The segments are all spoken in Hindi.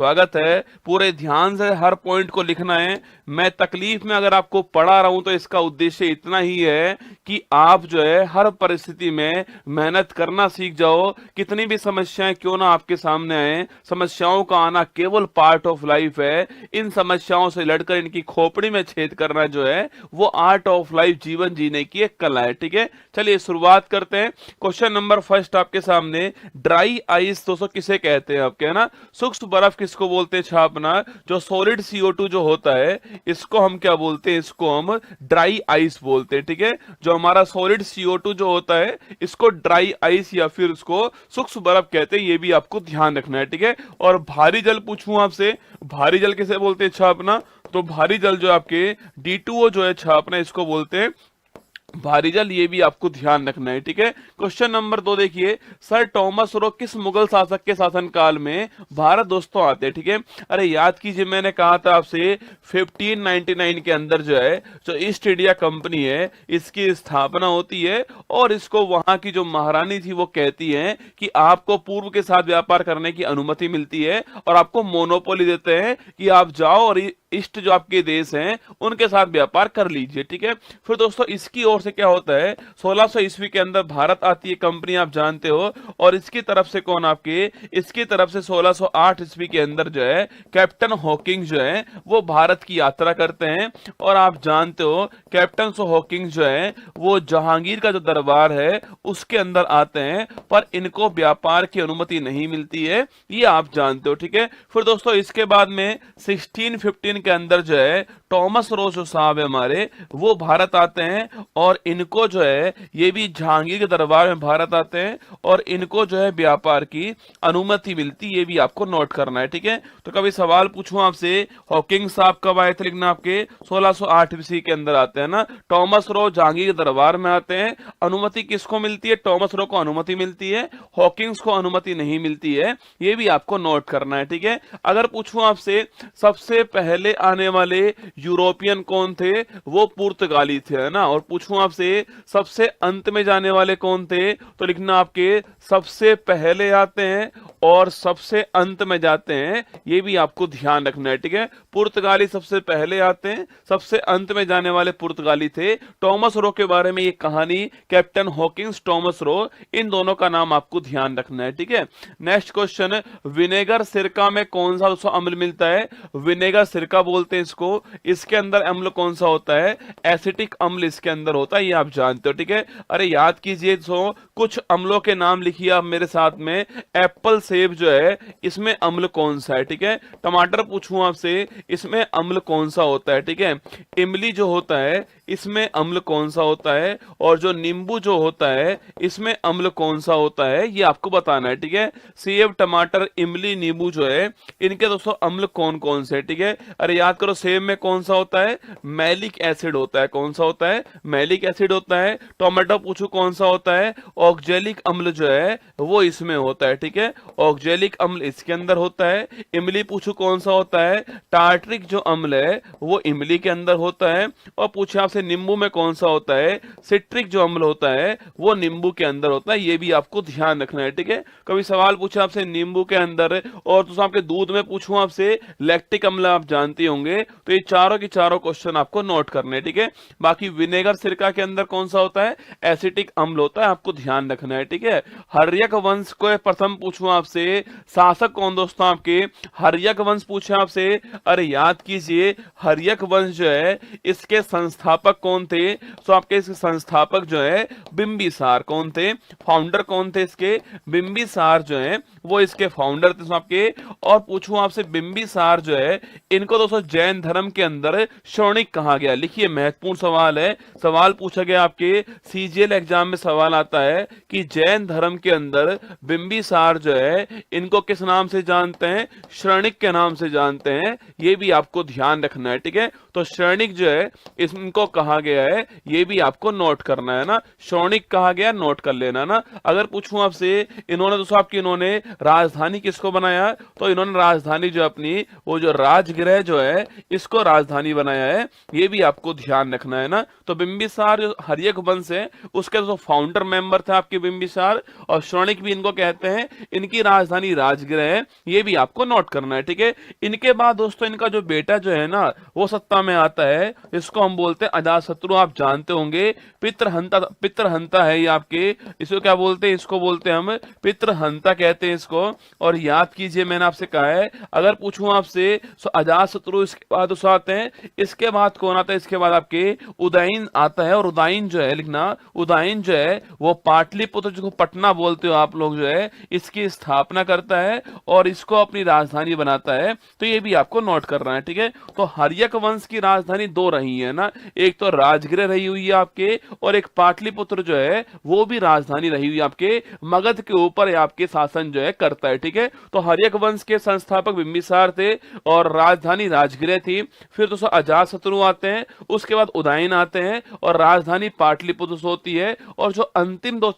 स्वागत है। पूरे ध्यान से हर पॉइंट को लिखना है। मैं तकलीफ में अगर आपको पढ़ा रहा हूं तो इसका उद्देश्य इतना ही है कि आप जो है हर परिस्थिति में मेहनत करना सीख जाओ। कितनी भी समस्याएं क्यों ना आपके सामने आए, समस्याओं का आना केवल पार्ट ऑफ लाइफ है। इन समस्याओं से लड़कर इनकी खोपड़ी में छेद करना जो है वो आर्ट ऑफ लाइफ, जीवन जीने की एक कला है। ठीक है, चलिए शुरुआत करते हैं। क्वेश्चन नंबर फर्स्ट आपके सामने, ड्राई आइस दोस्तों किसे कहते हैं आपके, है ना। सूक्ष्म बर्फ किसको बोलते हैं छापना। जो सॉलिड CO2 जो होता है इसको हम क्या बोलते हैं, इसको हम ड्राई आइस बोलते हैं। ठीक है, जो हमारा सॉलिड CO2 जो होता है इसको ड्राई आइस या फिर उसको सूक्ष्म बर्फ कहते हैं। ये भी आपको ध्यान रखना है। ठीक है, और भारी जल पूछूं आपसे, भारी जल किसे बोलते हैं छापना। तो भारी जल जो आपके D2O जो है छापना, इसको बोलते हैं भारी जल। ये भी आपको ध्यान रखना है। ठीक है, क्वेश्चन नंबर 2 देखिए, सर थॉमस रो किस मुगल शासक के शासनकाल में भारत दोस्तों आते हैं। ठीक है, अरे याद कीजिए मैंने कहा था आपसे 1599 के अंदर जो है जो ईस्ट इंडिया कंपनी है इसकी स्थापना होती है। और इसको वहां की जो महारानी थी वो कहती है कि आपको पूर्व के साथ व्यापार करने की अनुमति मिलती है और आपको मोनोपोली देते हैं कि आप जाओ और ईस्ट जो आपके देश हैं उनके साथ व्यापार कर लीजिए। ठीक है, फिर दोस्तों इसकी ओर से क्या होता है, 1600 ईस्वी के अंदर भारत आती है कंपनी, आप जानते हो। और इसकी तरफ से कौन आपके, इसकी तरफ से 1608 ईस्वी के अंदर जो है कैप्टन हॉकिंग जो है वो भारत की यात्रा करते हैं। और आप जानते हो कैप्टन हॉकिंग जो है वो जहांगीर का जो दरबार है उसके अंदर आते हैं, पर इनको व्यापार की अनुमति नहीं मिलती है, ये आप जानते हो। ठीक है, फिर दोस्तों इसके बाद में 1615 के अंदर जो है थॉमस रो जो साहब है हमारे वो भारत आते हैं। और इनको जो है ये भी जहांगीर के दरबार में भारत आते हैं और इनको जो है व्यापार की अनुमति मिलती, ये भी आपको नोट करना है। ठीक है, तो कभी सवाल पूछूं आपसे, हॉकिंग साहब कब आए थे, लिखना आपके 1608 ईस्वी के अंदर आते हैं ना। थॉमस रो जहांगीर के दरबार में आते हैं। अनुमति किसको मिलती है, थॉमस रो को अनुमति मिलती है, हॉकिंग्स को अनुमति नहीं मिलती है, ये भी आपको नोट करना है। ठीक है, अगर पूछूं आपसे सबसे पहले आने वाले यूरोपियन कौन थे, वो पुर्तगाली थे, है ना। और पूछूं आपसे सबसे अंत में जाने वाले कौन थे, तो लिखना आपके सबसे पहले आते हैं और सबसे अंत में जाते हैं, ये भी आपको ध्यान रखना है। ठीक है, पुर्तगाली सबसे पहले आते हैं, सबसे अंत में जाने वाले पुर्तगाली थे। थॉमस रो के बारे में ये कहानी, कैप्टन हॉकिंस, थॉमस रो, इन दोनों का नाम आपको ध्यान रखना है। ठीक है, नेक्स्ट क्वेश्चन, विनेगर सिरका में कौन सा दोस्तों अम्ल मिलता है, विनेगर सिरका बोलते हैं इसको। इसके अंदर अम्ल कौन सा होता है, एसिटिक अम्ल इसके अंदर होता है, ये आप जानते हो। ठीक है, अरे याद कीजिए तो कुछ अम्लों के नाम लिखिए आप मेरे साथ में। एप्पल, सेब जो है इसमें अम्ल कौन सा है। ठीक है, टमाटर पूछूं आपसे, इसमें अम्ल कौन सा होता है। ठीक है, इमली जो होता है इसमें अम्ल कौन सा होता है, और जो नींबू जो होता है इसमें अम्ल कौन सा होता है, ये आपको बताना है। ठीक है, सेब, टमाटर, इमली, नींबू जो है इनके दोस्तों अम्ल कौन कौन से। ठीक है, अरे याद करो सेब में कौन सा होता है, मैलिक एसिड होता है। कौन सा होता है, मैलिक एसिड होता है। टोमेटो पूछो कौन सा होता है, ऑक्जेलिक अम्ल जो है वो इसमें होता है। ठीक है, ऑक्जेलिक अम्ल इसके अंदर होता है। इमली पूछो कौन सा होता है, टार्ट्रिक जो अम्ल है वो इमली के अंदर होता है। और पूछे आपसे नींबू में कौन सा होता है, सिट्रिक जो अम्ल होता है वो नींबू के अंदर होता है, ये भी आपको ध्यान रखना है। ठीक है, कभी सवाल पूछे आपसे नींबू के अंदर, और तो आपके दूध में पूछूं आपसे लैक्टिक अम्ल, आप जानते होंगे, तो ये चारों की चारों क्वेश्चन आपको नोट करने हैं। ठीक है, बाकी विनेगर सिरका के अंदर कौन सा होता है, एसिटिक अम्ल होता है, आपको ध्यान रखना है। ठीक है, हर्यक वंश को प्रथम पूछूं आपसे, शासक कौन दोस्तों आपके, हर्यक वंश पूछे आपसे, अरे याद कीजिए हर्यक वंश जो है इसके संस्थापक कौन थे, तो आपके इसके संस्थापक जो है बिंबिसार कौन थे, फाउंडर कौन थे इसके, बिंबिसार जो है वो इसके फाउंडर थे आपके। और पूछूं आपसे बिंबिसार जो है इनको दोस्तों जैन धर्म के अंदर शौणिक कहा गया, लिखिए महत्वपूर्ण सवाल है, सवाल पूछा गया आपके CGL एग्जाम में सवाल आता है कि जैन धर्म के अंदर बिंबिसार जो है इनको किस नाम से जानते हैं, शौणिक के नाम से जानते हैं, ये भी आपको ध्यान रखना है। ठीक है, तो शौणिक जो है इनको कहा गया है, ये भी आपको नोट करना है ना, शौणिक कहा गया, नोट कर लेना ना। अगर पूछूं आपसे इन्होंने इन्होंने राजधानी किसको बनाया, तो इन्होंने राजधानी जो अपनी वो जो राजगृह जो है इसको राजधानी बनाया है, ये भी आपको ध्यान रखना है ना। तो बिंबिसार जो हर्यक वंश है उसके जो फाउंडर मेंबर थे आपके बिंबिसार, और श्रोणिक भी इनको कहते हैं। इनकी राजधानी राजगृह है, ये भी आपको नोट करना है, ठीक है। इनके बाद दोस्तों इनका जो बेटा जो है ना वो सत्ता में आता है, इसको हम बोलते हैं अजातशत्रु। आप जानते होंगे पितृहंता है ये आपके, इसको क्या बोलते हैं, इसको बोलते हैं हम पितृहंता कहते हैं इसको। और याद कीजिए मैंने आपसे कहा है, अगर पूछूं आपसे तो अजातशत्रु इसके बाद उस आते हैं, इसके बाद कौन आता है, इसके बाद आपके उदयन आता है। और उदयन जो है लिखना, उदयन जो है वो पाटलिपुत्र जिसको पटना बोलते हो आप लोग जो है, इसकी स्थापना करता है और इसको अपनी राजधानी बनाता है। तो ये भी आपको नोट करना है, ठीक है। तो हर्यक वंश की राजधानी दो रही है ना, एक तो राजगृह रही हुई है आपके, और एक पाटलिपुत्र जो है वो भी राजधानी रही हुई है आपके, मगध के ऊपर आपके शासन जो है करता है, ठीक है। तो हर्यक वंश के संस्थापक बिंबिसार थे और राजधानी राजगृह थी। फिर दोस्तों अजातशत्रु आते हैं, उसके बाद उदयन आते हैं और राजधानी पाटलिपुत्र होती है। और जो अंतिम दो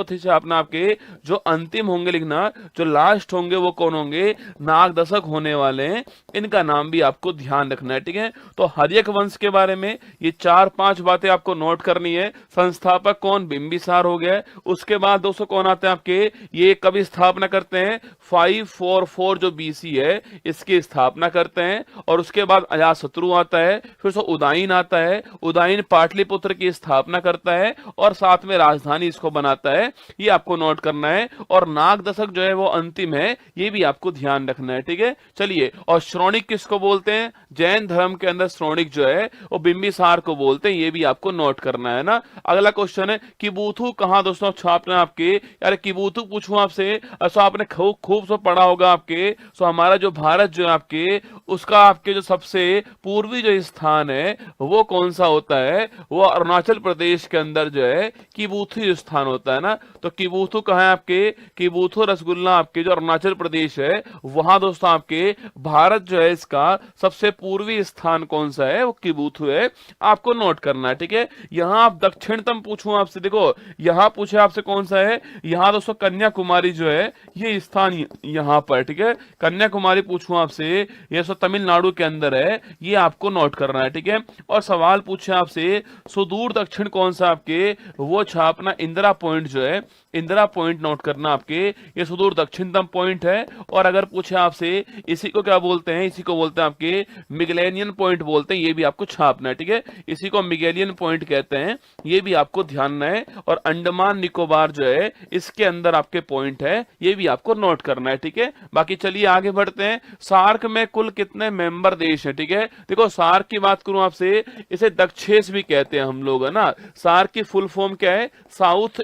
थे अपना आपके, जो अंतिम होंगे लिखना, जो लास्ट होंगे वो कौन होंगे, नागदशक होने वाले हैं, इनका नाम भी आपको ध्यान रखना है, ठीक है। तो हर्यक वंश के बारे में ये 4-5 बातें आपको नोट करनी है। संस्थापक कौन, बिंबिसार हो गया। उसके बाद दोस्तों कौन आते हैं आपके, ये कभी स्थापना करते हैं 544 जो बीसी है इसकी स्थापना करते हैं। और उसके बाद अजातशत्रु आता है, फिर से उदयन आता है, उदयन पाटलिपुत्र की स्थापना करता है और साथ में राजधानी इसको बनाता है, ये आपको नोट करना है। और नागदशक जो है वो अंतिम है, ये भी आपको ध्यान रखना है, ठीक है। चलिए, और श्रोणिक किसको बोलते हैं, जैन धर्म के अंदर श्रोणिक जो है वो बिंबिसार को बोलते हैं, ये भी आपको नोट करना है ना। अगला क्वेश्चन है किबुथु कहां दोस्तों छापना आपके, यार किबुथु पूछूं आपसे, अच्छा आपने खूब सो पढ़ा होगा आपके। सो हमारा जो भारत जो है आपके, उसका आपके जो सबसे पूर्वी जो स्थान है वो कौन सा होता है, वो अरुणाचल प्रदेश के अंदर जो है किबुथु स्थान होता है ना। तो किबुथु कहां है आपके, किबुथु रसगुल्ला आपके जो अरुणाचल प्रदेश है वहां दोस्तों आपके भारत जो है इसका सबसे पूर्वी स्थान कौन सा है, वो किबुथु है, आपको नोट करना है, ठीक है। यहां आप दक्षिणतम पूछूं आपसे, देखो यहां पूछे आपसे कौन सा है, यहां दोस्तों कन्याकुमारी जो है ये स्थान यहां पर, ठीक है। कन्याकुमारी पूछूं आपसे, ये सो तमिलनाडु के अंदर है, ये आपको नोट करना है, ठीक है। और सवाल पूछे आपसे सुदूर दक्षिण कौन सा आपके, वो छापना इंदिरा पॉइंट जो है, इंदिरा पॉइंट नोट करना आपके, ये सुदूर दक्षिणतम पॉइंट है। और अगर पूछे आपसे इसी को क्या बोलते हैं, इसी को बोलते हैं आपके मिगेलियन पॉइंट बोलते हैं, ये भी आपको छापना है, ठीक है। इसी को मिगेलियन पॉइंट कहते हैं, ये भी आपको ध्यान है। और अंडमान निकोबार जो है इसके अंदर आपके पॉइंट है, ये भी आपको नोट करना है, ठीक है। बाकी चलिए आगे बढ़ते हैं। सार्क में कुल कितने मेंबर देश हैं, ठीक है। देखो सार्क की बात करूं आपसे, इसे दक्षेस भी कहते हैं हम लोग, है ना। सार्क की फुल फॉर्म क्या है, south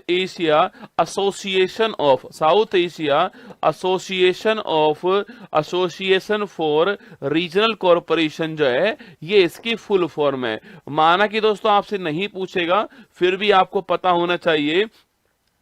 Asia association for regional corporation जो है, ये इसकी फुल फॉर्म है। माना कि दोस्तों आपसे नहीं पूछेगा, फिर भी आपको पता होना चाहिए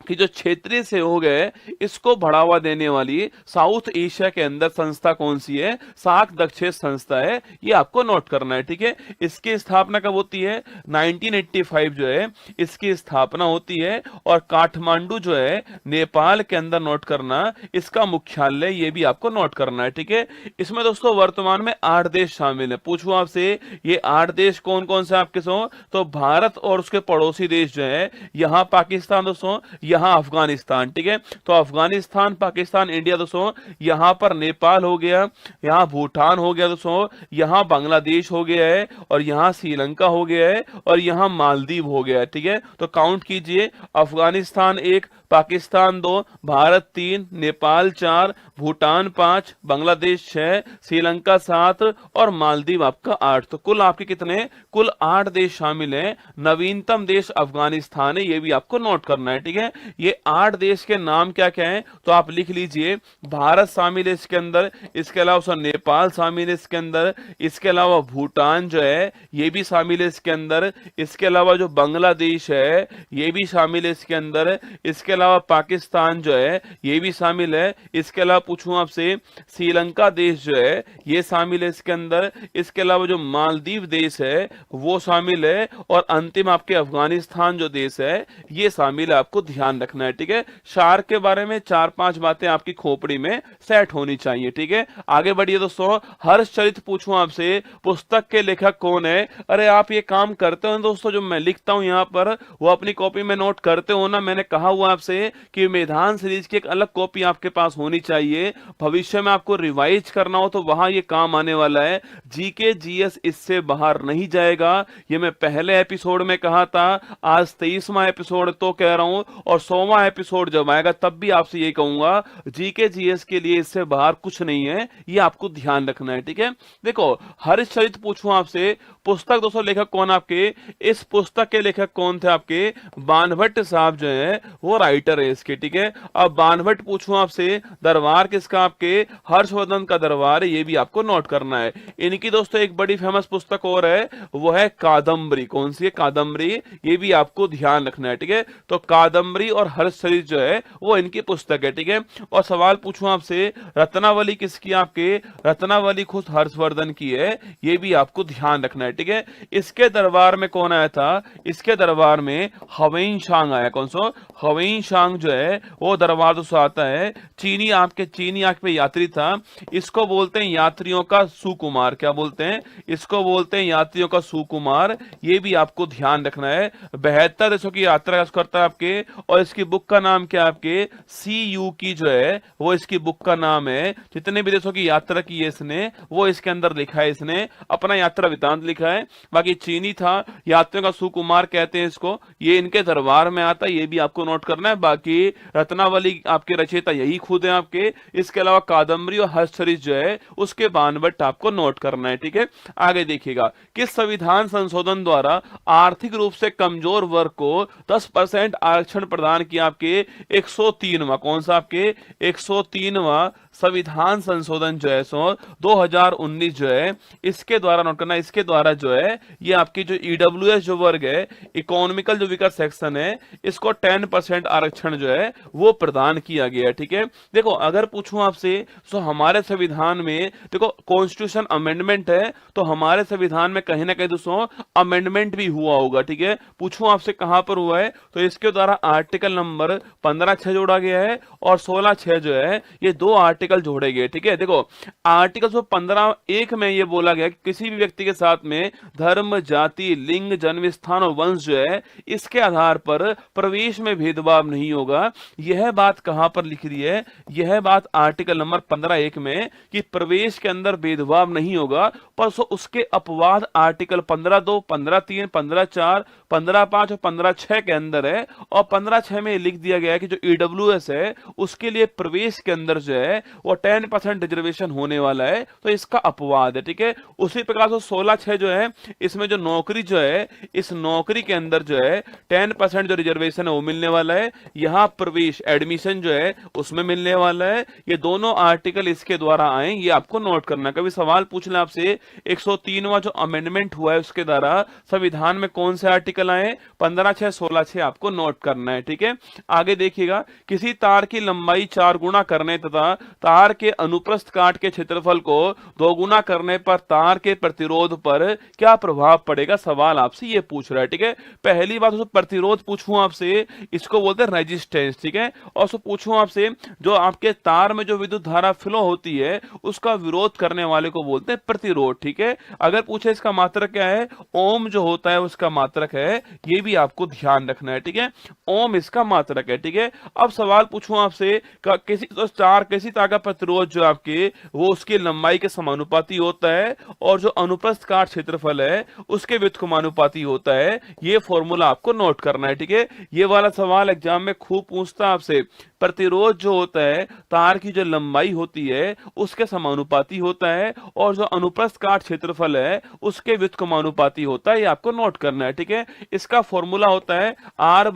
कि जो क्षेत्रीय सहयोग है इसको बढ़ावा देने वाली साउथ एशिया के अंदर संस्था कौन सी है, सार्क दक्षेस संस्था है, ये आपको नोट करना है, ठीक है। इसकी स्थापना कब होती है, 1985 जो है इसकी स्थापना होती है। और काठमांडू जो है नेपाल के अंदर नोट करना, इसका मुख्यालय, ये भी आपको नोट करना है, ठीक है। इसमें दोस्तों वर्तमान में 8 देश शामिल है। पूछूं आपसे ये 8 देश कौन कौन से आपके सो, तो भारत और उसके पड़ोसी देश जो है, यहाँ पाकिस्तान दोस्तों, यहाँ अफगानिस्तान, ठीक है। तो अफगानिस्तान, पाकिस्तान, इंडिया दोस्तों, यहाँ पर नेपाल हो गया, यहाँ भूटान हो गया दोस्तों, यहाँ बांग्लादेश हो गया है, और यहाँ श्रीलंका हो गया है, और यहाँ मालदीव हो गया है, ठीक है। तो काउंट कीजिए, अफगानिस्तान 1, पाकिस्तान 2, भारत 3, नेपाल 4, भूटान 5, बांग्लादेश 6, श्रीलंका 7 और मालदीव आपका 8। तो कुल आपके कितने, कुल 8 देश शामिल हैं। नवीनतम देश अफगानिस्तान है, ये भी आपको नोट करना है, ठीक है। ये 8 देश के नाम क्या क्या हैं, तो आप लिख लीजिए। भारत शामिल है इसके अंदर, इसके अलावा नेपाल शामिल है इसके अंदर, इसके अलावा भूटान जो है ये भी शामिल है इसके अंदर, इसके अलावा जो बांग्लादेश है ये भी शामिल है इसके अंदर, इसके अलावा पाकिस्तान जो है ये भी शामिल है, इसके अलावा पूछूं आपसे श्रीलंका देश जो है ये शामिल है इसके अंदर, इसके अलावा जो मालदीव देश है वो शामिल है, और अंतिम आपके अफगानिस्तान जो देश है ये शामिल है, आपको ध्यान ध्यान रखना है, ठीक है। शार्क के बारे में 4-5 बातें आपकी खोपड़ी में सेट होनी चाहिए, ठीक है। आगे बढ़िए दोस्तों, हर्षचरित पूछूं आपसे, पुस्तक के लेखक कौन है? अरे आप ये काम करते हो दोस्तों, जो मैं लिखता हूं यहाँ पर वो अपनी कॉपी में नोट करते हो ना। मैंने कहा हुआ आपसे कि मैदान सीरीज की एक अलग कॉपी आपके पास होनी चाहिए, भविष्य में आपको रिवाइज करना हो तो वहां ये काम आने वाला है। जीके जीएस इससे बाहर नहीं जाएगा, ये मैं पहले एपिसोड में कहा था, आज 23वां एपिसोड तो कह रहा हूं, और 100वां एपिसोड जब आएगा तब भी आपसे ये कहूंगा, जीके जीएस के लिए इससे बाहर कुछ नहीं है, ये आपको ध्यान रखना है, ठीक है। देखो, हर्षचरित पूछूं आपसे, पुस्तक दोस्तों लेखक कौन आपके? इस पुस्तक के लेखक कौन थे आपके? बाणभट्ट साहब जो है वो राइटर है इसके, ठीक है। अब बाणभट्ट पूछूं आपसे, दरबार किसका? आपके हर्षवर्धन का दरबार है, ये भी आपको नोट करना है। इनकी दोस्तों एक बड़ी फेमस पुस्तक और है, वो है कादम्बरी। कौन सी है? कादम्बरी, ये भी आपको ध्यान रखना है, ठीक है। तो कादम्बरी और हर्षचरित जो है वो इनकी पुस्तक है, ठीक है। और सवाल पूछूं आपसे, रत्नावली किसकी? आपके रत्नावली खुद हर्षवर्धन की है, ये भी आपको ध्यान रखना है, ठीक है। इसके दरबार में कौन आया था? इसके दरबार में हवेन सांग आया। कौन सा? हवेन सांग जो है वो दरबार दोस्तों आता है, चीनी आंख पे यात्री था। इसको बोलते हैं यात्रियों का सुकुमार। क्या बोलते हैं? इसको बोलते हैं यात्रियों का सुकुमार, ये भी आपको ध्यान रखना है। 72 देशों की यात्रा करता है आपके, और इसकी बुक का नाम क्या? आपके CU की जो है वो इसकी बुक का नाम है। जितने भी देशों की यात्रा की है इसने, वो इसके अंदर लिखा है, इसने अपना यात्रा वृतांत लिखा है। बाकी चीनी था, यात्रियों का सुकुमार कहते हैं इसको, ये इनके दरबार में आता है, ये भी आपको नोट करना है। बाकी रत्नावली आपके रचयिता यही खुद है आपके। इसके अलावा कादम्बरी और हर्षचरित जो है उसके बाणभट्ट आपको नोट करना है, ठीक है। आगे देखिएगा, किस संविधान संशोधन द्वारा आर्थिक रूप से कमजोर वर्ग को 10% आरक्षण प्रदान किया? आपके 103वां। कौन सा? आपके 103वां संविधान संशोधन जो है सो 2019 जो है इसके द्वारा नोट करना। इसके द्वारा जो है ये आपकी जो ईडब्ल्यूएस जो वर्ग है, इकोनॉमिकल जो वीकर सेक्शन है, इसको 10% आरक्षण जो है वो प्रदान किया गया है, ठीक है। देखो, अगर पूछूं आपसे, तो हमारे संविधान में देखो कॉन्स्टिट्यूशन अमेंडमेंट है, तो हमारे संविधान में कहीं ना कहीं दोस्तों अमेंडमेंट भी हुआ होगा, ठीक है। पूछूं आपसे कहां पर हुआ है, तो इसके द्वारा आर्टिकल नंबर 15(6) जोड़ा गया है, और 16(6) जो है ये दो आर्टिकल जोड़े गए, ठीक है। देखो, आर्टिकल 15(1) में ये बोला गया कि किसी भी व्यक्ति के साथ में धर्म, जाति, लिंग, जन्म स्थान और वंश जो है इसके आधार पर प्रवेश में भेदभाव नहीं होगा। यह बात कहां पर लिख रही है? यह बात आर्टिकल नंबर 15(1) में, कि प्रवेश के अंदर भेदभाव नहीं होगा, पर उसके अपवाद आर्टिकल 15(2), 15(3), 15(4), 15(5) और 15(6) के अंदर है। और 15(6) में लिख दिया गया है कि जो ईडब्ल्यूएस है उसके लिए प्रवेश के अंदर जो है वो 10% रिजर्वेशन होने वाला है, तो इसका अपवाद है, ठीक है। उसी प्रकार से 16(6) जो है इसमें जो नौकरी जो है, इस नौकरी के अंदर जो है 10% जो रिजर्वेशन है वो मिलने वाला है। यहां प्रवेश एडमिशन जो है उसमें मिलने वाला है। ये दोनों आर्टिकल इसके द्वारा आए, ये आपको नोट करना। कभी सवाल पूछ ले आपसे, 103वां जो अमेंडमेंट हुआ है उसके द्वारा संविधान में कौन से आर्टिकल आए? 15(6), 16(6) आपको नोट करना है, ठीक है। आगे देखिएगा, किसी तार की लंबाई 4 गुना करने तथा तार के अनुप्रस्थ काट के क्षेत्रफल को 2 गुना करने पर तार के प्रतिरोध पर क्या प्रभाव पड़ेगा? सवाल आपसे ये पूछ रहा है, ठीक है। पहली बात तो प्रतिरोध पूछूं आपसे, इसको बोलते हैं रेजिस्टेंस, ठीक है। और सो पूछूं आपसे, जो आपके तार में जो विद्युत धारा फ्लो होती है उसका विरोध करने वाले को बोलते हैं प्रतिरोध, ठीक है। अगर पूछे इसका मात्रक क्या है, ओम जो होता है उसका मात्रक है, ये भी आपको ध्यान रखना है, ठीक है। ओम इसका मात्रक है, ठीक है। अब सवाल पूछूं आपसे, किसी तार का प्रतिरोध जो आपके वो उसकी लंबाई के समानुपाती होता है, और जो अनुप्रस्थ काट क्षेत्रफल है उसके व्युत्क्रमानुपाती होता है। ये फॉर्मूला आपको नोट करना है, ठीक है। ये वाला सवाल एग्जाम में खूब पूछता है आपसे। प्रतिरोध जो होता है तार की जो लंबाई होती है उसके समानुपाती होता है, और जो अनुप्रस्थ काट क्षेत्रफल है उसके व्युत्क्रमानुपाती होता है। ये आपको नोट करना है, ठीक है। इसका फॉर्मूला होता है R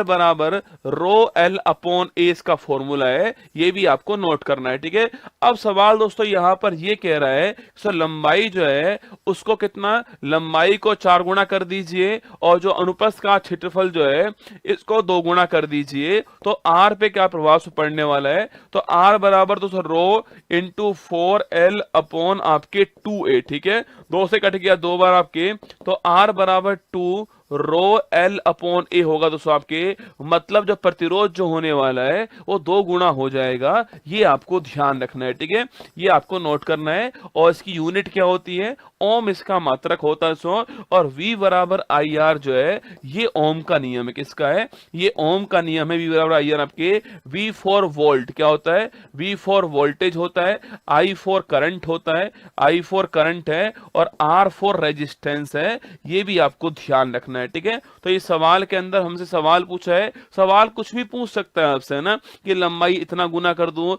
बराबर रो L अपॉन A, इसका फॉर्मूला है, ये भी आपको नोट करना है, ठीक है। अब सवाल दोस्तों यहां पर ये कह रहा है, सर लंबाई जो है उसको कितना, लंबाई को 4 गुना कर दीजिए, और जो अनुप्रस्थ काट क्षेत्रफल जो है इसको 2 गुना कर दीजिए, तो R पे क्या प्रभाव पड़ने वाला है? तो R बराबर दोस्तों रो इंटू 4L अपॉन आपके 2A, ठीक है। 2 से कट गया 2 बार आपके, तो R बराबर 2 रो एल अपॉन ए होगा दोस्तों आपके, मतलब जो प्रतिरोध जो होने वाला है वो 2 गुना हो जाएगा। ये आपको ध्यान रखना है, ठीक है, ये आपको नोट करना है। और इसकी यूनिट क्या होती है, ओम इसका मात्रक होता है सो, और V बराबर आई आर जो है ये ओम का नियम है। किसका है, ये ओम का नियम है। V बराबर आई आर आपके, V फॉर वोल्ट क्या होता है, V फॉर वोल्टेज होता है, I फॉर करंट होता है, I फॉर करंट है, और R फॉर रेजिस्टेंस है। ये भी आपको ध्यान रखना है, ठीक है। तो इस सवाल के अंदर हमसे सवाल पूछा है, सवाल कुछ भी पूछ सकता है आपसे, है ना, कि लंबाई इतना गुना कर दूं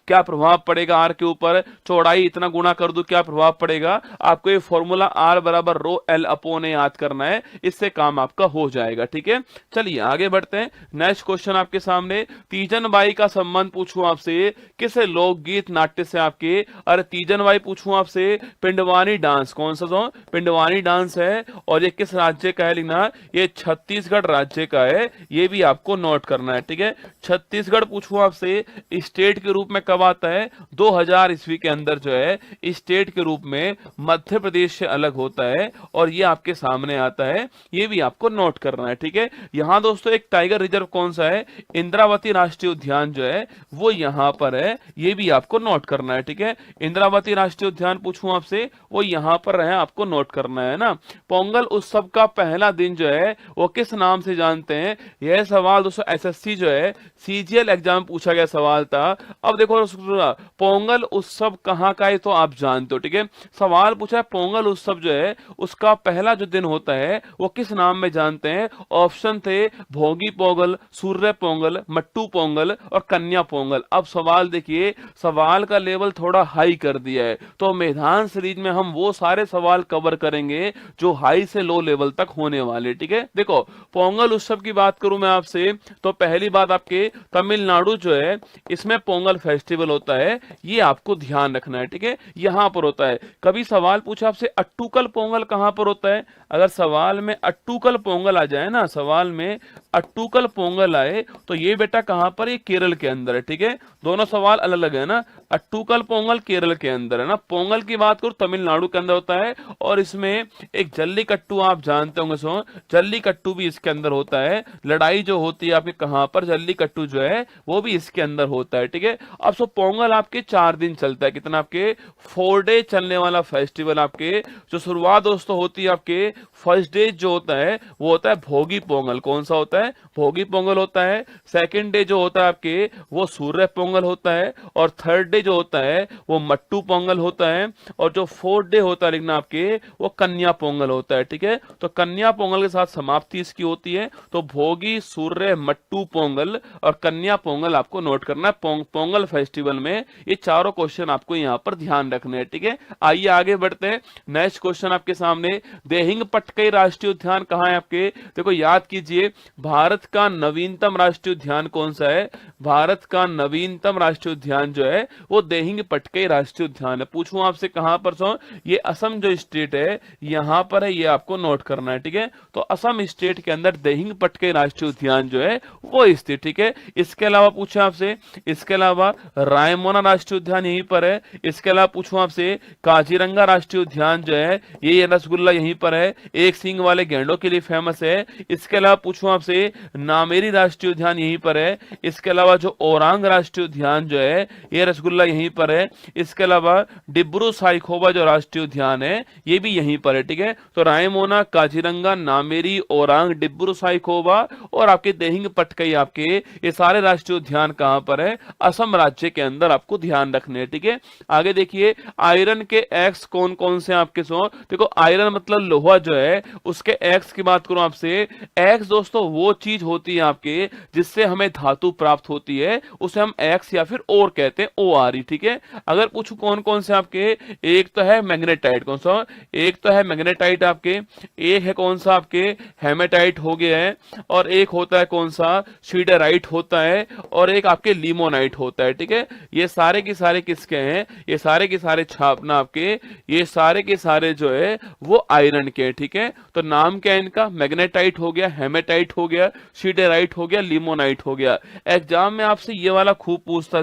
क्या प्रभाव पड़ेगा आर के ऊपर, चौड़ाई इतना गुना कर दूं क्या प्रभाव पड़ेगा। आपको ये फॉर्मूला आर बराबर रो एल अपॉन ए याद करना है, इससे काम आपका हो जाएगा, ठीक है। चलिए आगे बढ़ते हैं। नेक्स्ट क्वेश्चन आपके सामने, तीजन बाई का संबंध पूछूं आपसे किस लोकगीत नाट्य से आपके। अरे तीजन बाई पूछूं आपसे, पिंडवानी डांस कौन सा सो, पिंडवानी डांस है, और ये किस राज्य का है लिखना, ये छत्तीसगढ़ राज्य का है। ये भी आपको नोट करना है, ठीक है। छत्तीसगढ़ पूछूं आपसे स्टेट के रूप में कब आता है, 2000 ईस्वी के अंदर जो है स्टेट के रूप में मध्य प्रदेश से अलग होता है, और ये आपके सामने आता है। ये भी आपको नोट करना है, ठीक है। यहां दोस्तों एक टाइगर रिजर्व कौन सा है, इंद्रावती राष्ट्रीय उद्यान जो है वो यहां पर है। ये भी आपको नोट करना है, ठीक है। इंद्रावती राष्ट्रीय उद्यान पूछूं आपसे, वो यहां पर है, आपको नोट करना है ना। पोंगल उत्सव का पहला दिन जो है वो किस नाम से जानते हैं। यह सवाल दोस्तों एसएससी जो है सीजीएल एग्जाम पूछा गया सवाल था। अब देखो पोंगल उत्सव कहाँ का है तो आप जानते हो, ठीक है। सवाल पूछा है पोंगल उत्सव जो है उसका पहला जो दिन होता है वो किस नाम में जानते हैं। ऑप्शन थे भोगी पोंगल, सूर्य पोंगल, मट्टू पोंगल और कन्या पोंगल। अब सवाल देखिए, सवाल का लेवल थोड़ा हाई कर दिया है, तो मैदान सीरीज में हम वो सारे सवाल कवर करेंगे जो हाई से लो लेवल तक होने वाले, ठीक है। देखो पोंगल उत्सव की बात करूं मैं आपसे, तो पहली बात आपके तमिलनाडु जो है इसमें पोंगल फेस्टिवल होता है, ये आपको ध्यान रखना है, ठीक है। यहां पर होता है। कभी सवाल पूछा आपसे अट्टूकल पोंगल कहां पर होता है, अगर सवाल में अट्टूकल पोंगल आ जाए ना, सवाल में अट्टूकल पोंगल आए तो ये बेटा कहां पर, ये केरल के अंदर है, ठीक है। दोनों सवाल अलग अलग है ना, अट्टूकल पोंगल केरल के अंदर है ना, पोंगल की बात करूं तमिलनाडु के अंदर होता है। और इसमें एक जल्लीकट्टू आप जानते होंगे सो, जल्लीकट्टू भी इसके अंदर होता है। लड़ाई जो होती है आपके कहां पर, जल्लीकट्टू जो है वो भी इसके अंदर होता है, ठीक है। अब सो पोंगल आपके 4 दिन चलता है, कितना आपके 4 डे चलने वाला फेस्टिवल। आपके जो शुरुआत दोस्तों होती है आपके फर्स्ट डे जो होता है वो होता है भोगी पोंगल, कौन सा होता है, भोगी पोंगल होता है। सेकंड डे जो होता है आपके वो सूर्य पोंगल होता है, और थर्ड डे जो होता है वो मट्टू पोंगल होता है, और जो फोर्थ डे होता है लिखना आपके वो कन्या पोंगल होता है, ठीक है। तो कन्या पोंगल के साथ समाप्ति इसकी होती है। तो भोगी, सूर्य, मट्टू पोंगल और कन्या पोंगल आपको नोट करना है पोंगल फेस्टिवल में। ये चारों क्वेश्चन आपको यहाँ पर ध्यान रखने हैं, ठीक है। आइए आगे बढ़ते हैं। नेक्स्ट क्वेश्चन आपके सामने, देहिंग पटकई राष्ट्रीय उद्यान कहाँ है आपके। देखो याद कीजिए, भारत का नवीनतम राष्ट्रीय उद्यान कौन सा है, भारत का नवीनतम राष्ट्रीय उद्यान जो है वो देहिंग पटकई राष्ट्रीय उद्यान है। पूछूं आपसे कहां पर सो, ये असम जो स्टेट है यहां पर है, ये आपको नोट करना है, ठीक है। तो असम स्टेट के अंदर देहिंग पटकई राष्ट्रीय उद्यान जो है वो स्थित, ठीक है। इसके अलावा पूछा आपसे, इसके अलावा रायमोना राष्ट्रीय उद्यान यहीं पर है। इसके अलावा पूछूं आपसे काजीरंगा राष्ट्रीय उद्यान जो है ये रसगुल्ला यहीं पर है, एक सींग वाले गेंडों के लिए फेमस है। इसके अलावा पूछूं आपसे नामेरी राष्ट्रीय उद्यान यहीं पर है। इसके अलावा जो ओरांग राष्ट्रीय उद्यान जो है ये रसगुल्ला यहीं पर है। इसके अलावा डिब्रू साइखोवा जो राष्ट्रीय उद्यान है ये भी यहीं पर है, ठीक है। तो रायमोना, काजीरंगा, नामेरी, ओरांग, डिब्रू साइखोवा और आपके देहिंग पटकई, आपके ये सारे राष्ट्रीय उद्यान कहां पर है, असम राज्य के अंदर आपको ध्यान रखने हैं, ठीक है। आगे देखिए, आयरन के एक्स कौन कौन से आपके सो, देखो आयरन मतलब लोहा जो है, उसके एक्स की बात करूं आपसे, एक्स दोस्तों वो चीज होती है आपके जिससे हमें धातु प्राप्त होती है, उसे हम एक्स या फिर ओर कहते हैं, ओ आर ई, ठीक है। अगर पूछूं कौन कौन से आपके, एक तो है मैग्नेटाइट, कौन सा, एक तो है मैग्नेटाइट आपके, एक है कौन सा आपके हेमेटाइट हो गया है, और एक होता है कौन सा सीडराइट होता है, और एक आपके लिमोनाइट होता है, ठीक है। ये सारे के सारे किसके हैं, ये सारे के सारे छापना आपके, ये सारे के सारे जो है वो आयरन के, ठीक है। तो नाम क्या है इनका, मैग्नेटाइट हो गया, हेमेटाइट हो गया, सीडराइट हो गया, लिमोनाइट हो गया। एग्जाम में आपसे ये वाला खूब पूछता है।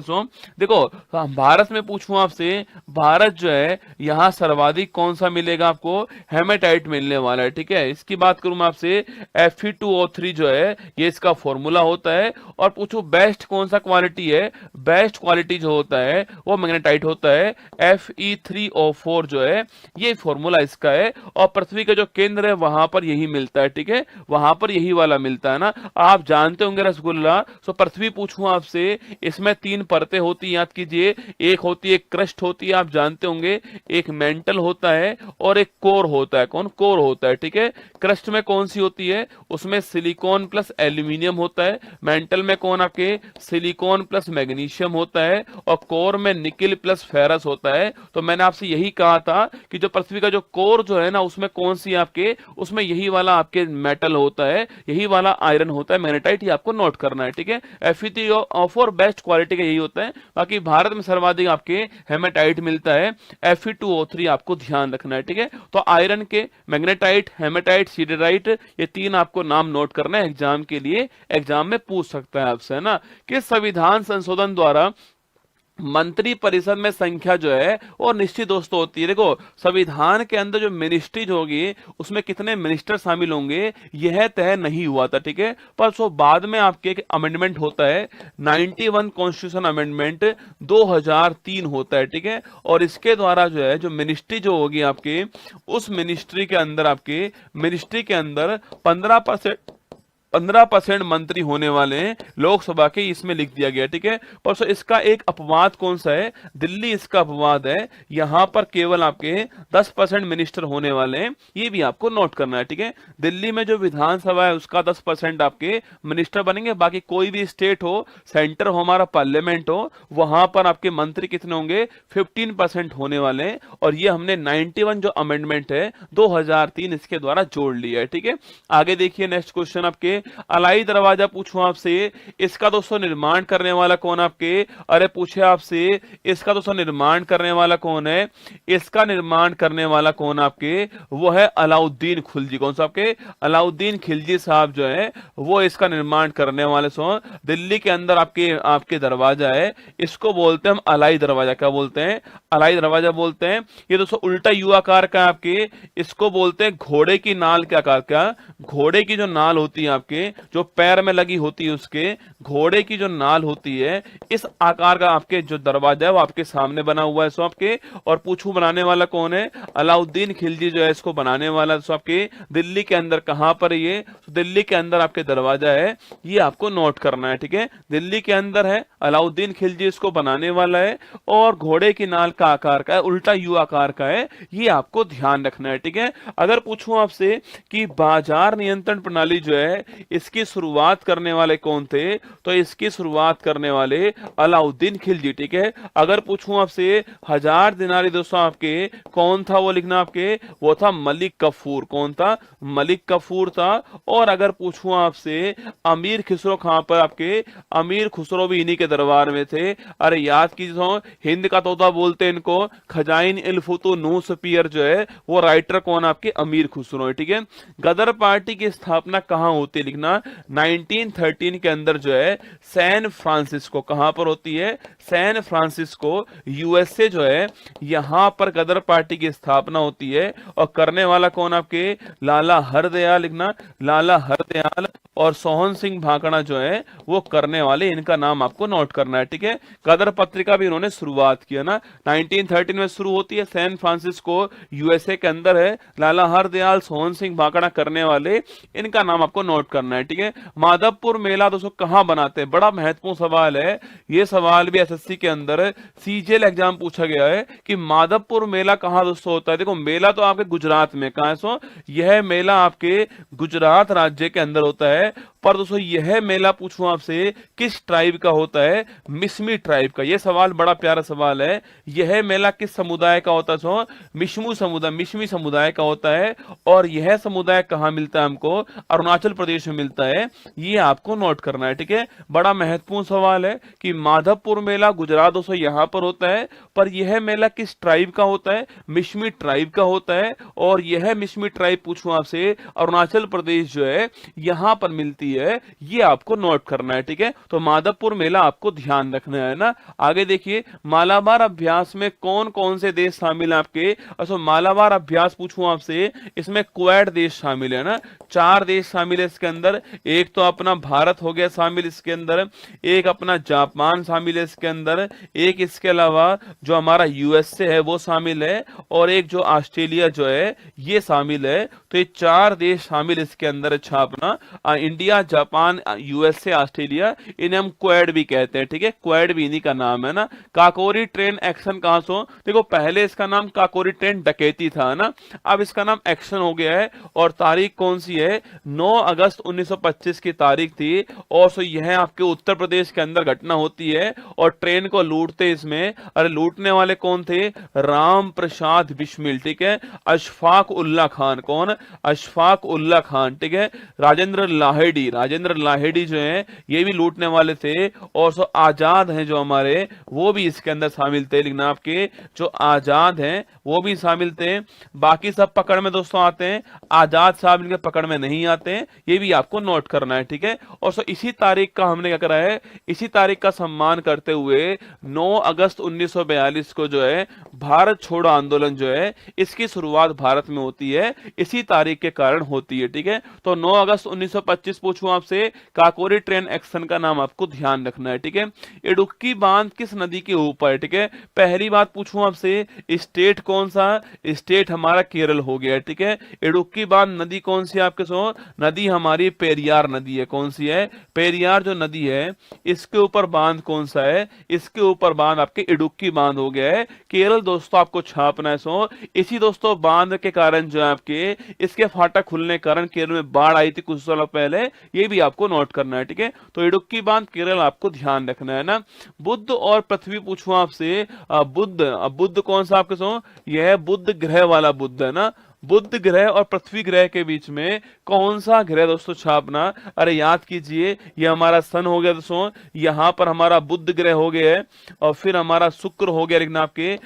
देखो हाँ, भारत में पूछूं आपसे, भारत जो है यहाँ सर्वाधिक कौन सा मिलेगा आपको, हेमेटाइट मिलने वाला है। ठीक है, इसकी बात करूं मैं आपसे, Fe2O3 जो है ये इसका फॉर्मूला होता है। और पूछूं बेस्ट कौन सा क्वालिटी है, बेस्ट क्वालिटी जो होता है वो मैग्नेटाइट होता है, Fe3O4 जो है ये फॉर्मूला इसका है। और पृथ्वी का जो केंद्र है वहां पर यही मिलता है। ठीक है, वहां पर यही वाला मिलता है ना, आप जानते होंगे रसगुल्ला। सो पृथ्वी पूछूं आपसे, इसमें 3 परतें होती है, याद कीजिए। एक होती है क्रस्ट होती है, आप जानते होंगे। एक मेंटल होता है और एक कोर होता है। कौन, कोर होता है। ठीक है, क्रस्ट में कौन सी होती है, उसमें सिलिकॉन प्लस एल्यूमिनियम होता है। मेंटल में कौन आपके, सिलिकॉन प्लस मैग्नीशियम होता है। और कोर में निकिल प्लस फेरस होता है। तो मैंने आपसे यही कहा था कि जो पृथ्वी का जो कोर जो है ना, उसमें कौन सी आपके, उसमें यही वाला आपके मेटल होता है, यही वाला आयरन होता है, मैग्नेटाइट। ये आपको नोट करना है। ठीक है, Fe3O4 बेस्ट क्वालिटी का यही होता है। बाकी भारत में सर्वाधिक आपके हेमेटाइट मिलता है, Fe2O3 आपको ध्यान रखना है। ठीक है, तो आयरन के मैग्नेटाइट, हेमेटाइट, सिडराइट, ये 3 आपको नाम नोट करना है एग्जाम के लिए। एग्जाम में पूछ सकता है आपसे, है ना, कि संविधान संशोधन द्वारा मंत्री परिषद में संख्या जो है वो निश्चित दोस्तों होती है। देखो, संविधान के अंदर जो मिनिस्ट्रीज होगी उसमें कितने मिनिस्टर शामिल होंगे यह तय नहीं हुआ था। ठीक है, पर सो बाद में आपके एक अमेंडमेंट होता है, 91 कॉन्स्टिट्यूशन अमेंडमेंट 2003 होता है। ठीक है, और इसके द्वारा जो है जो मिनिस्ट्री जो होगी आपके, उस मिनिस्ट्री के अंदर आपके, मिनिस्ट्री के अंदर 15% मंत्री होने वाले हैं लोकसभा के, इसमें लिख दिया गया। ठीक है, पर इसका एक अपवाद कौन सा है, दिल्ली इसका अपवाद है। यहां पर केवल आपके 10% मिनिस्टर होने वाले हैं, ये भी आपको नोट करना है। ठीक है, दिल्ली में जो विधानसभा है उसका 10% आपके मिनिस्टर बनेंगे। बाकी कोई भी स्टेट हो, सेंटर हो, हमारा पार्लियामेंट हो, वहां पर आपके मंत्री कितने होंगे, 15% होने वाले हैं। और ये हमने 91 जो अमेंडमेंट है 2003 इसके द्वारा जोड़ लिया है। ठीक है, आगे देखिए नेक्स्ट क्वेश्चन आपके, अलाई दरवाजा पूछूं आपसे, इसका दोस्तों निर्माण करने वाला कौन आपके, अरे पूछे आपसे इसका दोस्तों निर्माण करने वाला कौन है, इसका निर्माण करने वाला कौन आपके, वो है अलाउद्दीन खिलजी। कौन सा आपके, अलाउद्दीन खिलजी साहब जो है वो इसका निर्माण करने वाले। सो दिल्ली के अंदर आपके आपके दरवाजा है, इसको बोलते हैं हम अलाई दरवाजा। क्या बोलते हैं, अलाई दरवाजा बोलते हैं। ये दोस्तों उल्टा यू आकार का आपके, इसको बोलते हैं घोड़े की नाल के आकार का। घोड़े की जो नाल होती है आपके, जो पैर में लगी होती है, उसके घोड़े की जो नाल होती है, इस आकार का आपके जो दरवाजा है वो आपके सामने बना हुआ है। सो आपके, और पूछूं बनाने वाला कौन है, अलाउद्दीन खिलजी जो है इसको बनाने वाला। सो आपके दिल्ली के अंदर कहां पर है ये, तो दिल्ली के अंदर आपके दरवाजा है, ये आपको नोट करना है। ठीक है, दिल्ली के अंदर है, अलाउद्दीन खिलजी इसको बनाने वाला है, और घोड़े की नाल का आकार का है, उल्टा यू आकार का है, ये आपको ध्यान रखना है। ठीक है, अगर पूछूं आपसे कि बाजार नियंत्रण प्रणाली जो है इसकी शुरुआत करने वाले कौन थे, तो इसकी शुरुआत करने वाले अलाउद्दीन खिलजी। ठीक है, अगर पूछूं आपसे 1000 दिनारी दोस्तों आपके कौन था, वो लिखना आपके, वो था मलिक कफूर। कौन था, मलिक कफूर था। और अगर पूछूं आपसे अमीर खुसरो कहां पर आपके, अमीर खुसरो भी इन्हीं के दरबार में थे। अरे याद कीजिए, हिंद का तोता बोलते हैं इनको, खजाइन इल्फुतु नूस पियर जो है वो राइटर कौन आपके, अमीर खुसरो है। ठीक है, गदर पार्टी की स्थापना कहां होती है, लिखना 1913 के अंदर जो है सैन फ्रांसिस्को, कहां पर होती है, सैन फ्रांसिस्को यूएसए जो है, यहां पर गदर पार्टी की स्थापना होती है। और करने वाला कौन आपके, लाला हरदयाल, लिखना लाला हरदयाल। और सोहन सिंह भाकड़ा जो है वो करने वाले, इनका नाम आपको नोट करना है। ठीक है, गदर पत्रिका भी इन्होंने शुरुआत किया ना, 1913 में शुरू होती है, सैन फ्रांसिस्को यूएसए के अंदर है, लाला हरदयाल, सोहन सिंह भाकड़ा करने वाले, इनका नाम आपको नोट करना है। ठीक है, माधवपुर मेला दोस्तों कहां बनाते हैं, बड़ा महत्वपूर्ण सवाल है ये, सवाल भी एसएससी के अंदर सीजीएल एग्जाम पूछा गया है कि माधवपुर मेला कहां दोस्तों होता है। देखो, मेला तो आपके गुजरात में, कहां है सो, यह मेला आपके गुजरात राज्य के अंदर होता है। पर दोस्तों यह मेला पूछूं आपसे किस ट्राइब का होता है, मिश्मी ट्राइब का। यह सवाल बड़ा प्यारा सवाल है, यह मेला किस समुदाय का होता है, सो मिश्मी समुदाय का होता है। और यह समुदाय कहां मिलता है हमको, अरुणाचल प्रदेश में मिलता है, ये आपको नोट करना है। ठीक है, बड़ा महत्वपूर्ण सवाल है कि माधवपुर मेला गुजरात दोस्तों यहाँ पर होता है, पर यह मेला किस ट्राइब का होता है? मिश्मी ट्राइब का होता है। और यह मिश्मी ट्राइब पूछूं आपसे अरुणाचल प्रदेश जो है यहां पर मिलती है, ये आपको नोट करना है। ठीक है, तो माधवपुर मेला आपको ध्यान रखना है ना। आगे देखिए, मालाबार अभ्यास में कौन कौन से देश शामिल है आपके? अच्छा, मालाबार अभ्यास पूछूं आपसे, इसमें क्वाड देश शामिल है ना, 4 देश शामिल है इसके अंदर। एक तो अपना भारत हो गया शामिल इसके अंदर, एक अपना जापान शामिल है इसके अंदर, एक इसके अलावा जो हमारा यूएसए है वो शामिल है, और एक जो ऑस्ट्रेलिया जो है ये शामिल है। तो ये 4 देश शामिल इसके अंदर अच्छा अपना इंडिया, जापान, यूएसए, ऑस्ट्रेलिया, इन्हें हम क्वाड भी कहते हैं। ठीक है, क्वाड भी इन्हीं का नाम है ना। काकोरी ट्रेन एक्शन कहां से? देखो, पहले इसका नाम काकोरी ट्रेन डकैती था ना, अब इसका नाम एक्शन हो गया है। और तारीख कौन सी है? 9 अगस्त 1925 की तारीख थी। और सो यह आपके उत्तर प्रदेश के अंदर घटना होती है, और ट्रेन को लूटते इसमें, अरे लूटने वाले कौन थे? राम प्रसाद बिस्मिल। ठीक है, अशफाक उल्ला खान, कौन? अशफाक उल्ला खान। ठीक है, राजेंद्र लाहेडी, राजेंद्र लाहेडी जो है ये भी लूटने वाले थे। और सो आजाद हैं जो हमारे, वो भी इसके अंदर शामिल थे। लेकिन आपके जो आजाद हैं वो भी शामिल थे। बाकी सब पकड़ में दोस्तों आते हैं, आजाद साहब इनके पकड़ में नहीं आते हैं, ये भी आपको नोट करना है। ठीक है, और सो इसी तारीख का हमने क्या करा है, इसी तारीख का सम्मान करते हुए 9 अगस्त 1942 को जो है भारत छोड़ो आंदोलन जो है इसकी शुरुआत भारत में होती है, इसी तारीख के कारण होती है। ठीक है, तो 9 अगस्त 1925 पूछूं आपसे, काकोरी ट्रेन एक्शन का नाम आपको ध्यान रखना है। ठीक है, इडुक्की बांध किस नदी के ऊपर है? ठीक है, पहली बात पूछूं आपसे, स्टेट कौन सा? स्टेट हमारा केरल हो गया है। ठीक है, इडुक्की बांध नदी कौन सी है आपके? सो नदी हमारी पेरियार नदी है। कौन सी है? पेरियार जो नदी है, इसके ऊपर बांध कौन सा है? इसके ऊपर बांध आपके इडुक्की बांध हो गया है। केरल दोस्तों आपको छापना है। सो इसी दोस्तों बांध के कारण जो है आपके इसके फाटक खुलने के कारण केरल में बाढ़ आई थी कुछ सालों पहले, ये भी आपको नोट करना है। ठीक है, तो इडुक्की बांध केरल आपको ध्यान रखना है ना। बुद्ध और पृथ्वी पूछूं आपसे, बुद्ध कौन सा आपके? सो यह बुद्ध ग्रह वाला बुद्ध है ना। बुद्ध ग्रह और पृथ्वी ग्रह के बीच में कौन सा ग्रह दोस्तों छापना? अरे याद कीजिए, ये हमारा सन हो गया दोस्तों, यहां पर हमारा बुध ग्रह हो गया है, और फिर हमारा शुक्र हो गया, लेकिन आपके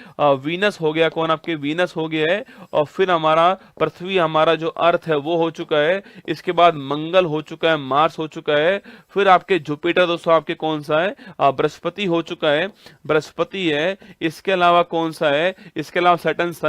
वीनस हो गया। कौन? आपके वीनस हो गया है। और फिर हमारा पृथ्वी, हमारा जो अर्थ है वो हो चुका है। इसके बाद मंगल हो चुका है, मार्स हो चुका है। फिर आपके जुपिटर दोस्तों आपके कौन सा है? बृहस्पति हो चुका है, बृहस्पति है। इसके अलावा कौन सा है? इसके अलावा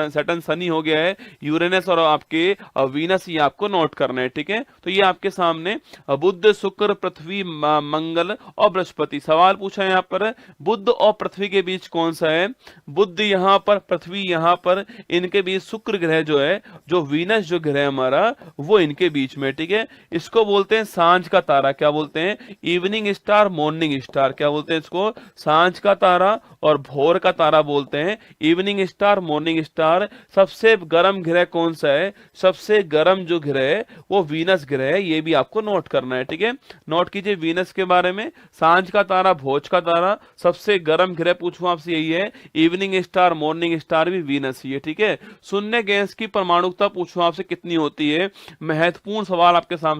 सैटर्न शनि हो गया है, यूरेनस और आपके वीनस, ये आपको नोट करना है। ठीक है, तो ये आपके सामने बुध, शुक्र, पृथ्वी, मंगल और बृहस्पति। सवाल पूछा है यहाँ पर, बुध और पृथ्वी के बीच कौन सा है? बुध यहाँ पर, पृथ्वी यहाँ पर, इनके बीच शुक्र ग्रह जो है, जो वीनस जो ग्रह है हमारा, वो इनके बीच में। ठीक है, इसको बोलते हैं सांझ का तारा। क्या बोलते हैं? Evening star, morning star. क्या बोलते हैं इसको? सांझ का तारा और भोर का तारा बोलते हैं, इवनिंग स्टार, मॉर्निंग स्टार। सबसे गर्म ग्रह कौन सा है? सबसे गर्म जो ग्रह है वो वीनस ग्रह है, ये भी आपको नोट करना है। ठीक है, नोट कीजिए वीनस के बारे में, सांझ का तारा, भोज का तारा। सबसे गर्म ग्रह पूछूं आपसे यही है, इवनिंग स्टार, मॉर्निंग स्टार भी वीनस ही है। ठीक है, शून्य गैस की परमाणुकता पूछूं आपसे कितनी होती है? महत्वपूर्ण सवाल आपके सामने।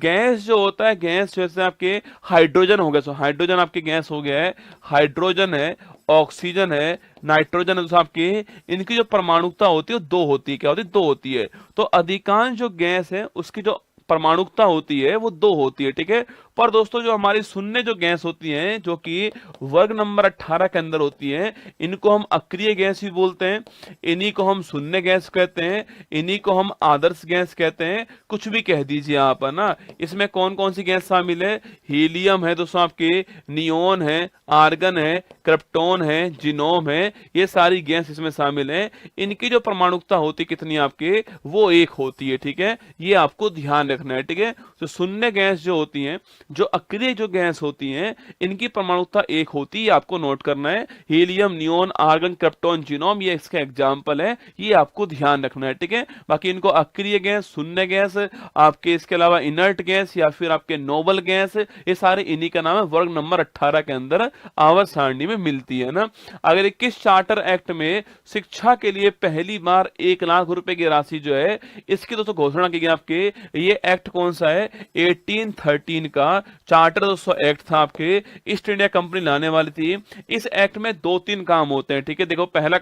गैस जो होता है, गैस जैसे आपके हाइड्रोजन हो गया, सो हाइड्रोजन आपके गैस हो गया है, हाइड्रोजन है, ऑक्सीजन है, नाइट्रोजन है। आपकी इनकी जो परमाणुकता होती है वो 2 होती है। क्या होती है? 2 होती है। तो अधिकांश जो गैस है उसकी जो परमाणुकता होती है वो 2 होती है। ठीक है, पर दोस्तों जो हमारी शून्य जो गैस होती है, जो कि वर्ग नंबर 18 के अंदर होती है, इनको हम अक्रिय गैस भी बोलते हैं, इन्हीं को हम शून्य गैस कहते हैं, इन्हीं को हम आदर्श गैस कहते हैं, कुछ भी कह दीजिए आप, है ना। इसमें कौन कौन सी गैस शामिल है? हीलियम है दोस्तों आपके, नियोन है, आर्गन है, क्रिप्टोन है, जिनोम है, ये सारी गैस इसमें शामिल है। इनकी जो परमाणुकता होती कितनी आपके? वो 1 होती है। ठीक है, ये आपको ध्यान रखना है। ठीक है, तो शून्य गैस जो होती है जो अक्रिय जो गैस होती हैं इनकी परमाणुकता 1 होती है, आपको नोट करना है। Helium, neon, argon, krypton, xenon, ये इसका एग्जाम्पल है, ये आपको ध्यान रखना है, ठीक है। बाकी इनको अक्रिय गैस, शून्य गैस, आपके इसके अलावा इनर्ट गैस या फिर आपके नोबल गैस, ये सारे इन्हीं का नाम है, वर्ग नंबर 18 के अंदर आवर्त सारणी में मिलती है ना। अगर 21 चार्टर एक्ट में शिक्षा के लिए पहली बार 1 लाख रुपए की राशि जो है इसकी दोस्तों घोषणा की गई आपके, ये एक्ट कौन सा है, 1813 का चार्टर दोस्तों एक्ट था आपके, ईस्ट इंडिया कंपनी लाने वाली थी। इस एक्ट में 2-3 काम होते हैं, ठीक है। देखो पहला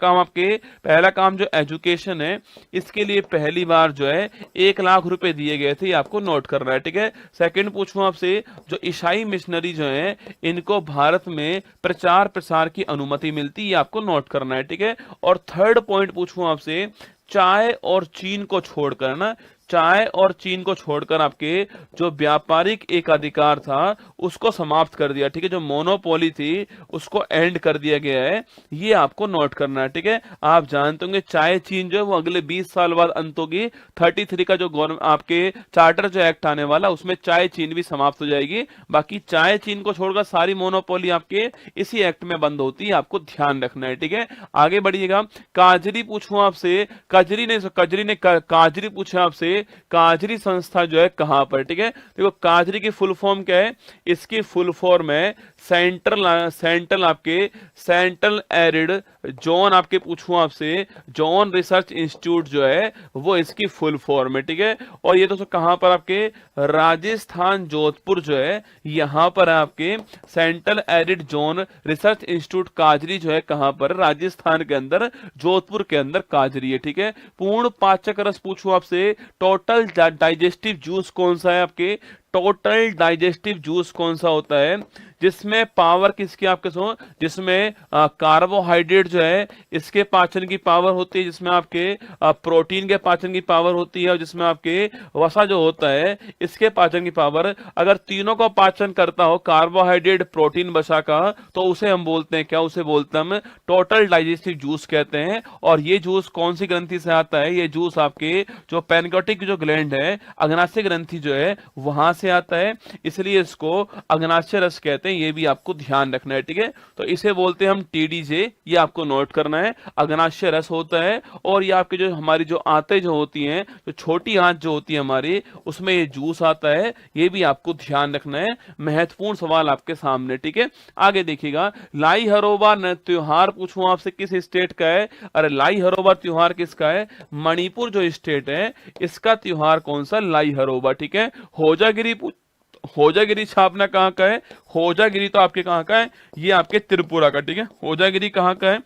काम जो एजुकेशन है इसके लिए पहली बार जो है 1 लाख रुपए दिए गए थे, आपको नोट करना है, ठीक है। सेकंड पूछूं आपसे, जो ईसाई मिशनरी जो है इनको भारत में प्रचार प्रसार की अनुमति मिलती है, आपको नोट करना है, ठीक है। और थर्ड पॉइंट पूछूं आपसे, चाय और चीन को छोड़कर ना, चाय और चीन को छोड़कर आपके जो व्यापारिक एकाधिकार था उसको समाप्त कर दिया, ठीक है। जो मोनोपोली थी उसको एंड कर दिया गया है, ये आपको नोट करना है, ठीक है। आप जानते होंगे चाय चीन जो है वो अगले 20 साल बाद अंत होगी। 33 का जो गवर्नमेंट आपके चार्टर जो एक्ट आने वाला उसमें चाय चीन भी समाप्त हो जाएगी। बाकी चाय चीन को छोड़कर सारी मोनोपोली आपके इसी एक्ट में बंद होती है, आपको ध्यान रखना है, ठीक है। आगे बढ़िएगा। काजरी पूछूं आपसे, काजरी पूछा आपसे, काजरी संस्था जो है कहां पर, ठीक है। देखो काजरी की फुल फॉर्म क्या है, इसकी फुल फॉर्म है सेंट्रल एरिड जोन, आपके पूछूं आपसे, जोन रिसर्च इंस्टीट्यूट जो है वो इसकी फुल फॉर्म है, ठीक है। और ये दोस्तों कहां पर आपके, राजस्थान जोधपुर जो है यहां पर आपके central arid zone research institute काजरी जो है कहां पर, राजस्थान के अंदर जोधपुर के अंदर काजरी है, ठीक है। पूर्ण पाचक रस पूछूं आपसे, टोटल डाइजेस्टिव जूस कौन सा है आपके, टोटल डाइजेस्टिव जूस कौन सा होता है जिसमें पावर किसकी आपके सो, जिसमें कार्बोहाइड्रेट जो है इसके पाचन की पावर होती है, जिसमें आपके प्रोटीन के पाचन की पावर होती है, और जिसमें आपके वसा जो होता है इसके पाचन की पावर, अगर तीनों का पाचन करता हो कार्बोहाइड्रेट प्रोटीन वसा का, तो उसे हम बोलते हैं क्या, उसे बोलते हैं हम टोटल डाइजेस्टिव जूस कहते हैं। और ये जूस कौन सी ग्रंथि से आता है, ये जूस आपके जो पैनक्रियाटिक जो ग्लैंड है, अग्नाशय ग्रंथि जो है वहां से आता है, इसलिए इसको अग्नाशय रस कहते हैं, ये भी आपको ध्यान रखना है, ठीक है। तो इसे बोलते हैं हम टीडीजे, ये आपको नोट करना है, अग्नाशय रस होता है। और ये आपके जो हमारी जो आंतें जो होती हैं, जो छोटी आंत जो होती है हमारी, उसमें ये जूस आता है, ये भी आपको ध्यान रखना है। महत्वपूर्ण सवाल आपके सामने, ठीक है। आगे देखिएगा, लाई हरोबा त्योहार पूछूं आपसे किस स्टेट का है, अरे लाई हरोबा त्योहार किसका है, मणिपुर जो स्टेट है इसका त्योहार कौन सा, लाई हरोबा, ठीक है। होजागिरी छापना कहाँ का है, होजागिरी तो आपके कहाँ का है, ये आपके त्रिपुरा का, ठीक है। होजागिरी कहाँ का है,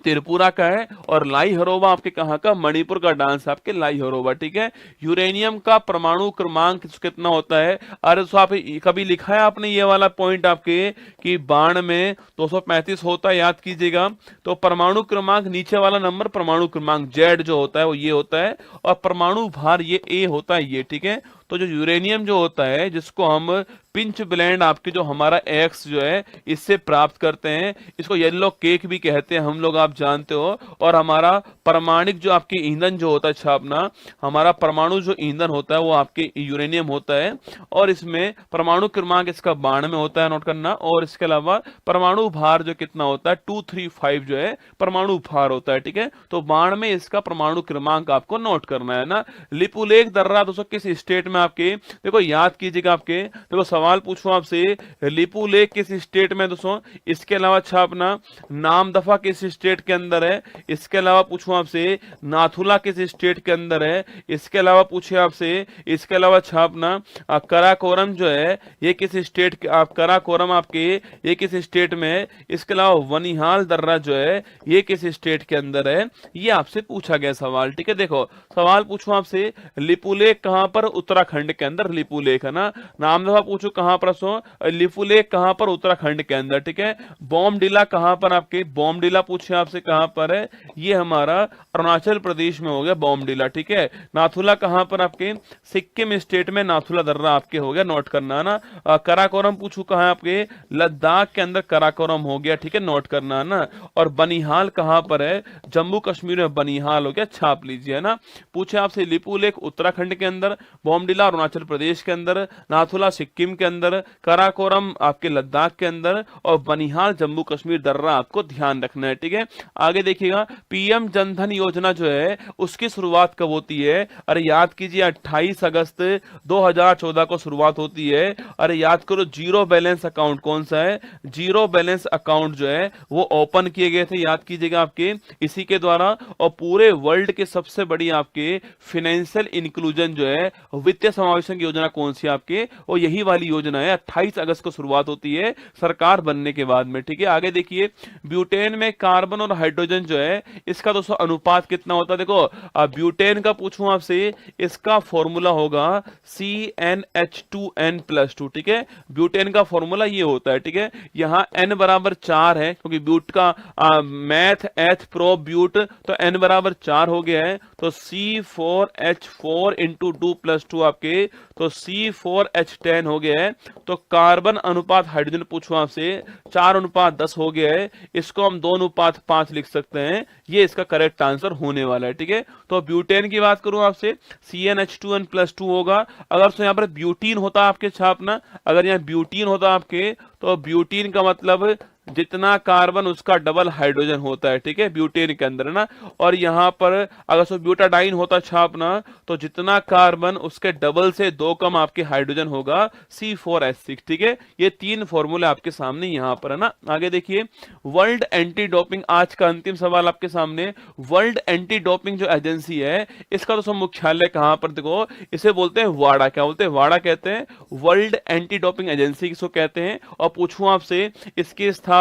त्रिपुरा का है। और लाई हरोबा आपके कहाँ का, मणिपुर का डांस आपके लाई हरोबा, ठीक है। यूरेनियम का परमाणु क्रमांक कितना होता है, अरे तो आप कभी लिखा है आपने ये वाला पॉइंट आपके कि बाण में 235 होता है, याद कीजिएगा। तो परमाणु क्रमांक नीचे वाला नंबर परमाणु क्रमांक जेड जो होता है वो ये होता है, और परमाणु भार ये ए होता है, ये, ठीक है। तो जो यूरेनियम जो होता है जिसको हम पिंच ब्लेंड आपके जो हमारा एक्स जो है इससे प्राप्त करते हैं, इसको येलो केक भी कहते हैं हम लोग, आप जानते हो। और हमारा परमाणिक जो आपके ईंधन जो होता है छापना, हमारा परमाणु जो ईंधन होता है वो आपके यूरेनियम होता है। और इसमें परमाणु क्रमांक इसका 92 में होता है, नोट करना। और इसके अलावा परमाणु भार जो कितना होता है 235 जो है परमाणु भार होता है, ठीक है। तो 92 में इसका परमाणु क्रमांक आपको नोट करना है ना। लिपुलेख दर्रा दोस्तों किस स्टेट में आपके, देखो याद कीजिएगा आपके, देखो सवाल पूछूं आपसे, लिपुलेख किस स्टेट में दोस्तों, इसके अलावा छापना नामदफा किस स्टेट के अंदर है, इसके अलावा पूछूं आपसे नाथुला किस स्टेट के अंदर है, इसके अलावा पूछे आपसे, इसके अलावा छापना कराकोरम जो है ये किस स्टेट के, आप कराकोरम आपके ये किस स्टेट में है, इसके अलावा वनिहाल दर्रा जो है ये किस स्टेट के अंदर है, ये आपसे पूछा गया सवाल, ठीक है। देखो सवाल पूछूं आपसे, लिपुलेख कहां पर, उत्तराखंड के अंदर लिपुलेख है ना। नामदफा पूछो कहां पर, सो लिपुलेख कहां पर, उत्तराखंड के अंदर, ठीक है। बॉमडिला कहां पर आपके, बॉमडिला पूछे आपसे कहां पर है, ये हमारा अरुणाचल प्रदेश में हो गया बॉमडिला, ठीक है। नाथुला कहां पर आपके, सिक्किम स्टेट में नाथुला दर्रा आपके हो गया, नोट करना ना। कराकोरम पूछू कहां आपके, लद्दाख के अंदर कराकोरम हो गया, ठीक है, नोट करना ना। और बनिहाल कहां पर है, जम्मू कश्मीर में बनिहाल हो गया, छाप लीजिए ना। पूछे आपसे लिपुलेख उत्तराखंड के अंदर, बॉमडिला नामबिला अरुणाचल प्रदेश के अंदर, नाथुला सिक्किम के अंदर, काराकोरम आपके लद्दाख के अंदर और बनिहाल जम्मू कश्मीर दर्रा आपको ध्यान रखना है। ठीक है, आगे देखिएगा पीएम जनधन योजना जो है उसकी शुरुआत कब होती है? अरे याद कीजिए 28 अगस्त 2014 को शुरुआत होती है। अरे याद करो जीरो बैलेंस अकाउंट कौन सा है? जीरो बैलेंस अकाउंट जो है वो ओपन किए गए थे, याद कीजिएगा आपके इसी के द्वारा। और पूरे वर्ल्ड के सबसे बड़ी आपके फाइनेंशियल इंक्लूजन जो है वित्तीय समावेशन की योजना कौन सी आपके? वो यही वाली योजना है। 28 अगस्त को शुरुआत होती है सरकार बनने के बाद में। ठीक है, आगे देखिए ब्यूटेन में कार्बन और हाइड्रोजन जो है इसका दोस्तों अनुपात कितना होता है? देखो ब्यूटेन का पूछूं आपसे, इसका फॉर्मूला होगा CnH2n+2। ठीक है, ब्यूटेन का फॉर्मूला ये होता है। ठीक है, यहां n बराबर 4 है क्योंकि ब्यूट का मैथ एथ प्रो ब्यूट, तो n बराबर 4 हो गया है, तो C4H4 इंटू 2+2 आपके, तो C4H10 हो गया है। तो कार्बन अनुपात हाइड्रोजन पूछो आपसे 4:10 हो गया है, इसको हम 2:5 लिख सकते हैं, ये इसका करेक्ट आंसर होने वाला है। ठीक है, तो ब्यूटेन की बात करूं आपसे CnH2n+2 होगा। अगर तो यहां पर ब्यूटीन होता आपके छापना, अगर यहां ब्यूटीन होता आपके, तो ब्यूटीन का मतलब जितना कार्बन उसका डबल हाइड्रोजन होता है। ठीक है, ब्यूटेन के अंदर ना, और यहां पर अगर सो ब्यूटाडाइन होता छापना, तो जितना कार्बन उसके डबल से 2 कम आपके हाइड्रोजन होगा, C4H6। ठीक है, ये 3 फॉर्मूले आपके सामने यहां पर है ना। आगे देखिए वर्ल्ड एंटी डोपिंग, आज का अंतिम सवाल आपके सामने। वर्ल्ड एंटी डोपिंग जो एजेंसी है इसका तो मुख्यालय कहां पर? देखो इसे बोलते हैं वाडा। क्या बोलते हैं? वाडा कहते हैं, वर्ल्ड एंटी डोपिंग एजेंसी किसको कहते हैं। और पूछूं आपसे इसकी स्थापना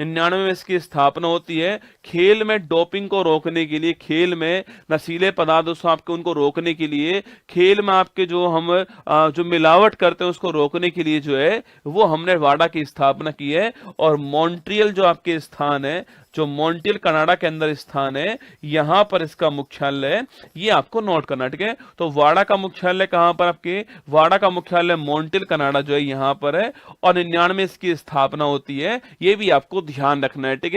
99 में इसकी स्थापना होती है खेल में डोपिंग को रोकने के लिए, खेल में नशीले पदार्थों आपके उनको रोकने के लिए, खेल में आपके जो हम जो मिलावट करते हैं उसको रोकने के लिए जो है वो हमने वाडा की स्थापना की है। और मॉन्ट्रियल जो आपके स्थान है, जो मॉन्ट्रियल कनाडा के अंदर स्थान है, यहां पर इसका मुख्यालय है, ये आपको नोट करना। ठीक है, तो वाडा का मुख्यालय कहां पर आपके? वाडा का मुख्यालय मॉन्ट्रियल कनाडा जो है यहां पर है, और 99 में इसकी स्थापना होती है, ये भी आपको ध्यान रखना है। ठीक है,